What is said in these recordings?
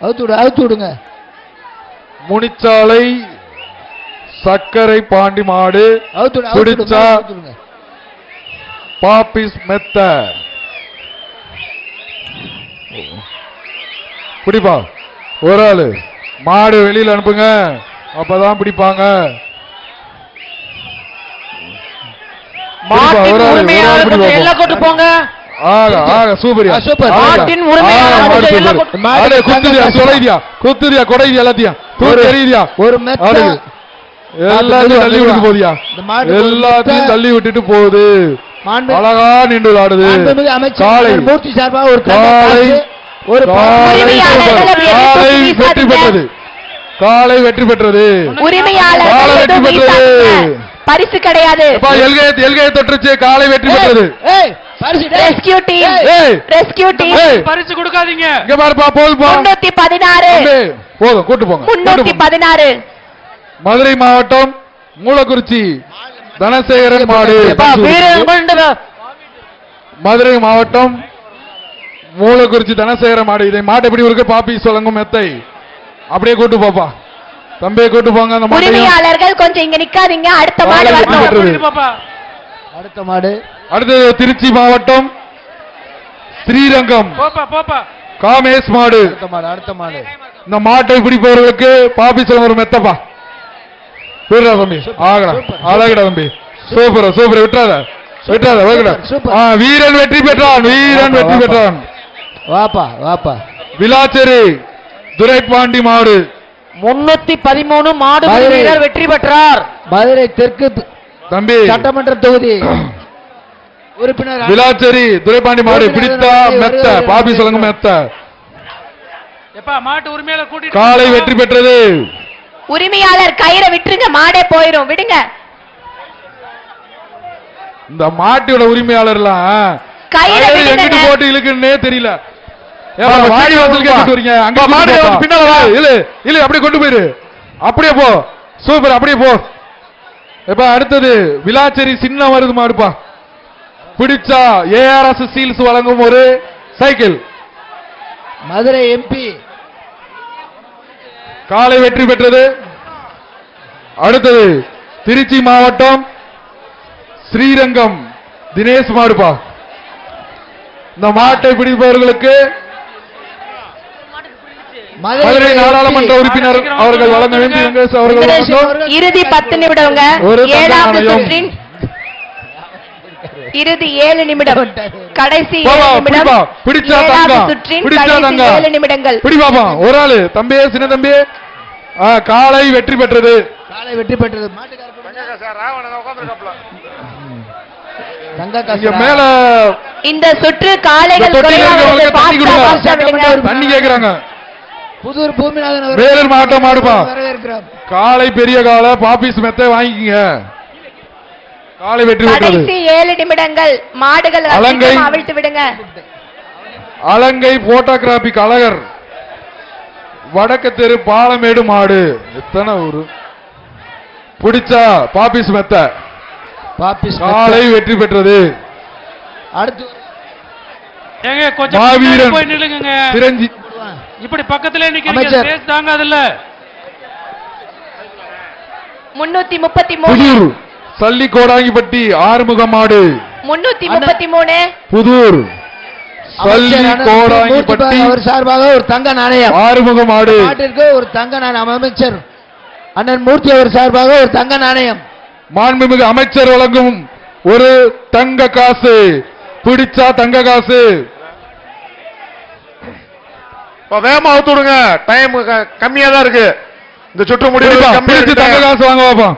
அவுத்து விடுங்க. முனிச்சாலை சக்கரை பாண்டி மாடு பிடிச்சா பாப்பிஸ் மெத்த பிடிப்பா. ஒரு ஆளு மாடு வெளியில் அனுப்புங்க, அப்பதான் பிடிப்பாங்க. எல்லாத்தையும் தள்ளி விட்டுட்டு போகுது. அழகா நின்று ஆடுது. காலை மூர்த்தி சார்பாக ஒரு வெற்றி பெற்றது. காலை வெற்றி பெற்றது. பரிசு கிடையாது. எல்கை தொற்றுச்சு. காலை வெற்றி பெற்றது. பரிசு கொடுக்காதீங்க. இங்க பாருப்பா. போதும் 316 போதும். கூட்டு போங்க. 316 மதுரை மாவட்டம் மூலக்குறிச்சி தனசேகரன் மாடு. மதுரை மாவட்டம் மூலக்குறிச்சி தனசேகரன் மாடு. இதை மாட்டு எப்படி இருக்கு? பாப்பி சொல்லங்கும் மெத்தை. அப்படியே கூட்டு போப்பா. தம்பியை கூட்டு போங்க. அந்த உரிமையாளர்கள் கொஞ்சம் இங்க நிக்காதீங்க. அடுத்த மாடு அடுத்த மாடு. அடுத்தது திருச்சி மாவட்டம் ஸ்ரீரங்கம் காமேஷ் மாடு. அடுத்த மாடு. இந்த மாட்டை பிடிப்பவர்களுக்கு பாப்பி சொல்ல ஒரு மெத்தப்பா. விடுறா தம்பி. அழகடா தம்பி. Super super. விட்டுறாத. வீரன் வெற்றி பெற்றான். வீரன் வெற்றி பெற்றான். வாப்பா வாப்பா. விளாச்சேரி துரைப்பாண்டி மாடு 313 மாடு வீரர் வெற்றி பெற்றார். மதுரை தெற்கு தம்பி சட்டமன்ற தொகுதி உறுப்பினர் விளாச்சேரி துரைப்பாண்டி மாடு பிடித்தா மெத்த. பாப்பி சொல்லுங்க மெத்த. மாட்டு உரிமையாளர் கூட்டி காலை வெற்றி பெற்றது. உரிமையாளர் கயிறை விட்டுருங்க. மாடே போயிடும். விடுங்க. இந்த மாட்டோட உரிமையாளர்லாம் எங்கிட்டு போட்டு இழுக்குன்னே தெரியல. வாடி வாசல் கேட்டு வரீங்க. அங்க மாடு பின்னால இல்ல அப்படியே கொண்டு போயிரு. அப்படியே போ. சூப்பர். அப்படியே போ. இப்ப அடுத்தது விளாச்சேரி சின்ன வருது மாடுப்பா. பிடிச்சா ஏஆர்எஸ் சீல்ஸ் வழங்கும் ஒரு சைக்கிள். மதுரை எம்பி காலை வெற்றி பெற்றது. அடுத்தது திருச்சி மாவட்டம் ஸ்ரீரங்கம் தினேஷ் மாடுப்பா. இந்த மாட்டை பிடிப்பவர்களுக்கு மதுரை நாடாளுமன்ற உறுப்பினர் அவர்கள் வழங்க வேண்டிய அவர்கள் இறுதி 10 நிமிடங்க. இறுதி 7 நிமிடம். கடைசி 7 நிமிடங்கள். பிடிப்பாப்பா. ஒரு ஆளு தம்பியே சின்ன தம்பி. காலை வெற்றி பெற்றது. காலை வெற்றி பெற்றது. மேல இந்த சுற்று காளைகள் தண்ணி கேக்குறாங்க. புதூர் பூமிநாதன் வேலூர் மாவட்டம் மாடுப்பா. காலை பெரிய காலை பாப்பிஸ் மெத்தை வாங்கிக்கங்க. காலை வெற்றி பெற்றது. 7 நிமிடங்கள். மாடுகள் அவிழ்த்து விடுங்க. அலங்கை போட்டோகிராபி கழகர் வடக்கு தெரு பாலமேடு மாடு. எத்தனை ஊரு பிடிச்சா பாப்பிஸ் மெத்த. காலை வெற்றி பெற்றது. அடுத்து மாவீரன் சிரஞ்சி இப்படி பக்கத்திலே நிக்கிறீங்க. தாங்காதுல்ல. 333 சல்லி கோடாங்கிப்பட்டி ஆறுமுக மாடு. 333 புதூர் சல்லி கோடாங்கிப்பட்டி அவர் சார்பாக ஒரு தங்க நாணயம். ஆறுமுக மாடு நாட்டிற்கு ஒரு தங்க நாணயம். அமைச்சர் அண்ணன் மூர்த்தி அவர் சார்பாக ஒரு தங்க நாணயம். மாண்புமிகு அமைச்சர் வழங்கும் ஒரு தங்க காசு. பிடிச்சா தங்க காசு. வேகமா அவுத்து விடுங்க. டைம் கம்மியா தான் இருக்கு. இந்த சுற்று முடிவு தங்க காசு வாங்க பாப்போம்.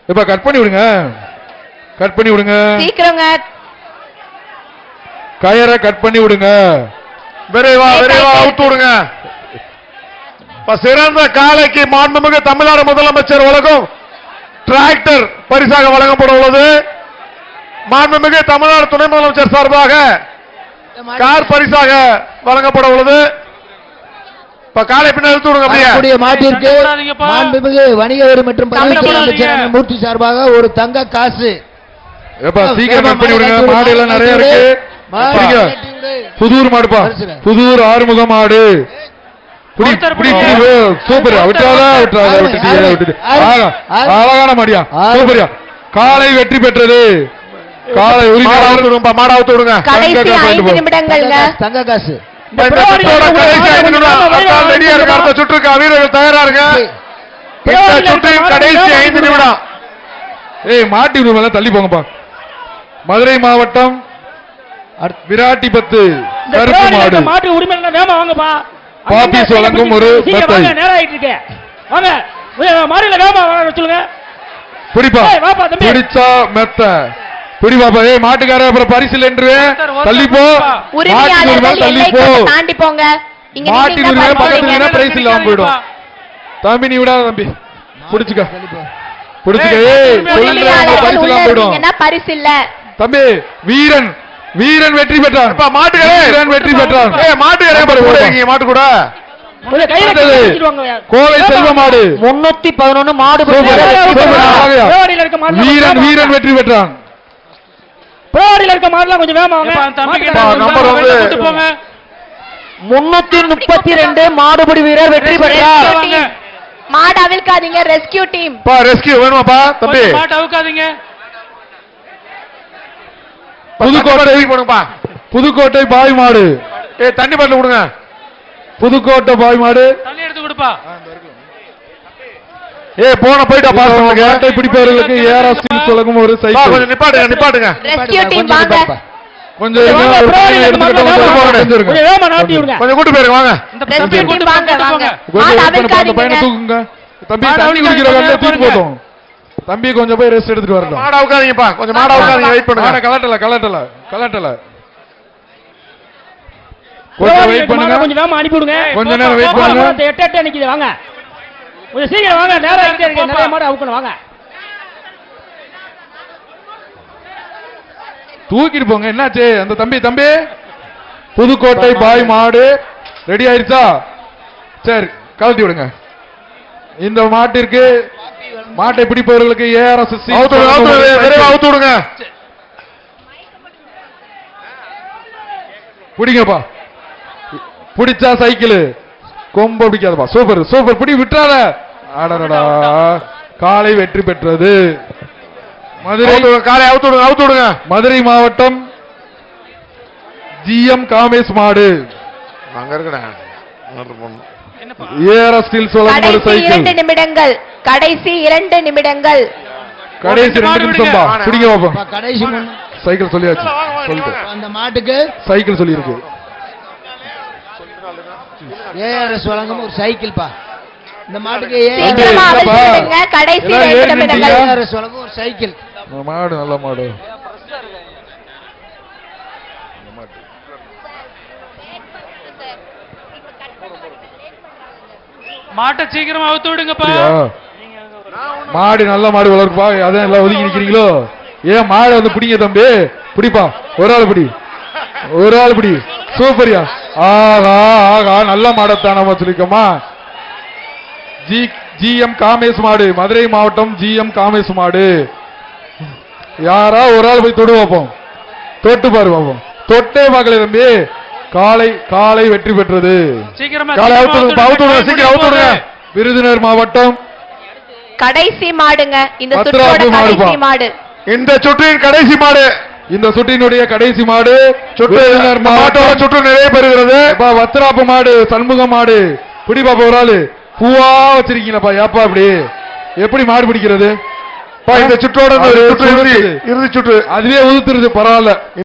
இப்ப கட் பண்ணி விடுங்க. கட் பண்ணி விடுங்க. சீக்கிரங்க. கயரை கட் பண்ணி விடுங்க. விரைவா விரைவா அவுத்து விடுங்க. சிறந்த காலைக்கு மாண்புமிகு தமிழ்நாடு முதலமைச்சர் வழங்கும் டிராக்டர் பரிசாக வழங்கப்பட உள்ளது. மாண்புமிகு தமிழ்நாடு துணை முதலமைச்சர் சார்பாக கார் பரிசாக வழங்கப்பட உள்ளது. காலை பின்னர் மாட்டிற்கு மாண்புமிகு வணிக வரி மற்றும் அமைச்சர் மூர்த்தி சார்பாக ஒரு தங்க காசு. சீக்கிரம் பண்ணி விடுங்க. மாடு எல்லாம் நிறைய இருக்கு. புதூர் மாடுப்பா. புதூர் ஆறுமுக மாடு புடி ஒருத்தர் புடி புடி. புடி சூப்பர் விட்டாதா விட்டாதா அருமை, விட்டுட்டியா அருமை, விட்டுட்டு அருமை, அருமை. அழகான மாடியா அருமை. சூப்பரியா காலை வெற்றி பெற்றது காலை மாடு உரிமையாளர் அவுத்து விடுங்கப்பா, மாடு அவுத்து விடுங்க. கடைசி தங்க காசு 5 நிமிடங்கள்ங்க. தங்க காசு இந்த சுற்றோட கடைசி 5 நிமிடம். அக்கால் ரெடியா இருக்கு. அடுத்த சுற்றுக்கு வீரர்கள் தயாரா இருங்க. இந்த சுற்றின் கடைசி 5 நிமிடம். ஏய் மாட்டி உரிமையில தள்ளி போங்கப்பா மதுரை மாவட்டம் விராட்டி பத்து கருப்பு மாடு மாட்டு உரிமை வேமா வாங்கப்பா பாப்பீஸ் வழங்கும் ஒரு மெத்தை. நேரம் ஆயிட்டு இருக்கு வாங்க மாடியில வேமா சொல்லுங்க பிடிப்பா ஏய், வாப்பா, தம்பி. பிடிச்சா மெத்த பிடி பாப்பா ஏய் மாட்டுக்கார அப்புறம் பரிசில் என்று தள்ளி போ மாட்டு உரிமையாளர்கள் உரிமையாளர் தள்ளி எல்லை போ கட்டு தாண்டி போங்க. இங்க மாட்டு நின்னீங்கன்னா உரிமையாளர் பரிசு பக்கத்துல இல்லைங்க. நின்னா பிரைஸ் இல்லாம போயிடும் தம்பி நீ விடாத தம்பி பிடிச்சுக்க பிடிச்சுக்க ஏய் சொல்லுங்க உரிமையாளர்கள் பரிசு உள்ள இல்லாம போயிடும் இருந்தீங்கன்னா பரிசு இல்ல. தம்பி வீரன் வீரன் வெற்றி பெற்றான் இப்ப மாட்டுக்காரே. வீரன் வெற்றி பெற்றான் ஏய், மாட்டுக்காரே, சூப்பர், கூட சூப்பர். இருக்கீங்க, மாட்டு கூட. அடுத்தது, கோவை செல்வ மாடு 311 மாடு சூப்பர், சூப்பர், அழகையா. வீரன் வீரன் வெற்றி பெற்றான் பிராடியில் இருக்க மாடலாம் கொஞ்சம் வேமா வாங்க நம்பர் வந்து 332 மாடுபிடி வீரர் வெற்றி பெற்றார் Rescue team. மாடு அவிழ்க்காதீங்க. Rescue team. பா ரெஸ்கியூ வேணுமாப்பா தம்பி? மாட்டு அவுக்காதீங்க புதுக்கோட்டை பண்ணுங்கப்பா. புதுக்கோட்டை பாய் மாடு ஏய், தண்ணி பாட்டில் கொடுங்க. புதுக்கோட்டை பாய் மாடு தண்ணி எடுத்து கொடுப்பா ஏய், போயிட்டா பாஸ் பண்ணுங்க. மாட்டை பிடிப்பவர்களுக்கு ஏஆர்எஸ் வழங்கும் ஒரு பா, சைக்கிள் கொஞ்சம் நிப்பாட்டுங்க, நிப்பாட்டுங்க. ரெஸ்கியூ டீம் வாங்க. கொஞ்சம் இருங்க, ஒரு வாங்க, பையனை எடுத்துக்கிட்டு வந்து வாங்க, ஒரு கொஞ்சம் இருங்க. கொஞ்சம் வேமா நாட்டி விடுங்க கொஞ்சம் கூட்டு போயிருங்க, வாங்க. ரெஸ்கியூ டீம் வாங்க வாங்க. கொஞ்சம் மாடு wait பண்ணுப்பா, அந்த பையனை அவிழ்க்காதீங்க. தூக்குங்க தம்பி மாடு தண்ணி அவிழ்க்காதீங்க, குடிக்கிறவங்க தூக்கி பாருங்க. போட்டோம் தம்பி கொஞ்சம் போய் ரெஸ்ட் எடுத்துட்டு வரட்டும் மாடு அவுக்காதீங்கப்பா, கொஞ்சம் மாடு அவுக்காதீங்க, வெயிட் மாடை பண்ணுங்க. கலட்டல கலட்டல கலட்டல கொஞ்சம் வெயிட் பண்ணுங்க கொஞ்சம் வேமா அனுப்பி விடுங்க கொஞ்ச நேரம் wait பண்ணுங்க. எட்டு நிக்குது வாங்க கொஞ்சம் சீக்கிரம் வாங்க நேரம் ஆகிட்டே இருக்கு நிறைய மாடு அவுக்கணும் வாங்க தூக்கிட்டு போங்க என்னாச்சு அந்த தம்பி தம்பி புதுக்கோட்டை பாய் மாடு ரெடி ஆயிருச்சா சரி கழட்டி விடுங்க இந்த மாட்டிற்கு மாட்டை பிடிப்பவர்களுக்கு ஏஆர்எஸ் அவுத்து விடுங்க, அவுத்து விடுங்க, விரைவா அவுத்து விடுங்க. பிடிங்கப்பா பிடிச்சா சைக்கிள் கொம்ப பிடிக்காதப்பா சூப்பர் சூப்பர் பிடி விட்டுறாத அடடா காலை வெற்றி பெற்றது மதுரை அவுத்து விடுங்க, காலை அவுத்து விடுங்க, அவுத்து விடுங்க. மதுரை மாவட்டம் ஜிஎம் காமேஷ் மாடு அங்க இருக்கடா. ஏஆர்எஸ் ஸ்டீல்ஸ் வழங்கும் ஒரு கடைசி 2 சைக்கிள் நிமிடங்கள். கடைசி 2 நிமிடங்கள். கடைசி 2 நிமிஷம் பா பிடிங்க பாப்பா அப்பா, கடைசி மூணு. சைக்கிள் சொல்லியாச்சு சொல்லிட்டு அந்த மாட்டுக்கு சைக்கிள் சொல்லியிருக்கு ஏஆர்எஸ் வழங்கும் ஒரு சைக்கிள் பா. இந்த மாட்டுக்கு சீக்கிரமா இல்லப்பா. அவிழ்த்துடுங்க. கடைசி எல்லாம் 2 ஏறி நிமிடங்கள். நின்னுட்டீங்க. ஏஆர்எஸ் வழங்கும் ஒரு சைக்கிள். இந்த மாடு நல்ல மாடு மாட்டை சீக்கிரமா அவுத்து விடுங்கப்பா அப்படியா? மாடு நல்ல மாடு வளர்ப்பா அதான் எல்லாம் ஒதுங்கி நிக்கிறீங்களோ ஏன் மாடு வந்து பிடிங்க தம்பி பிடிப்பா ஒரு ஆள் பிடி ஒரு ஆள் பிடி சூப்பரியா ஆகா ஆகா நல்ல மாடத்தான் நம்ம வச்சிருக்கோமா ஜிஎம் காமேஷ் மாடு மதுரை மாவட்டம் ஜிஎம் காமேஷ் மாடு யாரா ஒரு ஆள் போய் தொடு பார்ப்போம் தொட்டு பாரு பார்ப்போம் தொட்டே பார்க்கல தம்பி காலை காலை வெற்றி பெற்றது சீக்கிரமா காலை சீக்கிரமா அவுத்து அவுத்து விடுங்க சீக்கிரம் அவுத்து விடுங்க போகுது. விருதுநகர் மாவட்டம் கடைசி மாடுங்க. இந்த பத்திராப்பு சுற்றோட கடைசி மாடுப்பா. மாடு. இந்த சுற்றின் கடைசி மாடு. இந்த சுற்றினுடைய கடைசி மாடு சுற்று விருதுநகர் மாட்டோட மாவட்டம் சுற்று நிறைய பெறுகிறது. வத்திராப்பு மாடு சண்முக மாடு பிடி பாப்பா ஒரு ஆளு பூவா வச்சிருக்கீங்களப்பா ஏப்பா அப்படி எப்படி மாடு பிடிக்கிறது இந்த சுற்றோட அது சுற்று இறுதி சுற்றுது. இறுதி சுற்று. அதுவே உதுத்துருது பரவாயில்ல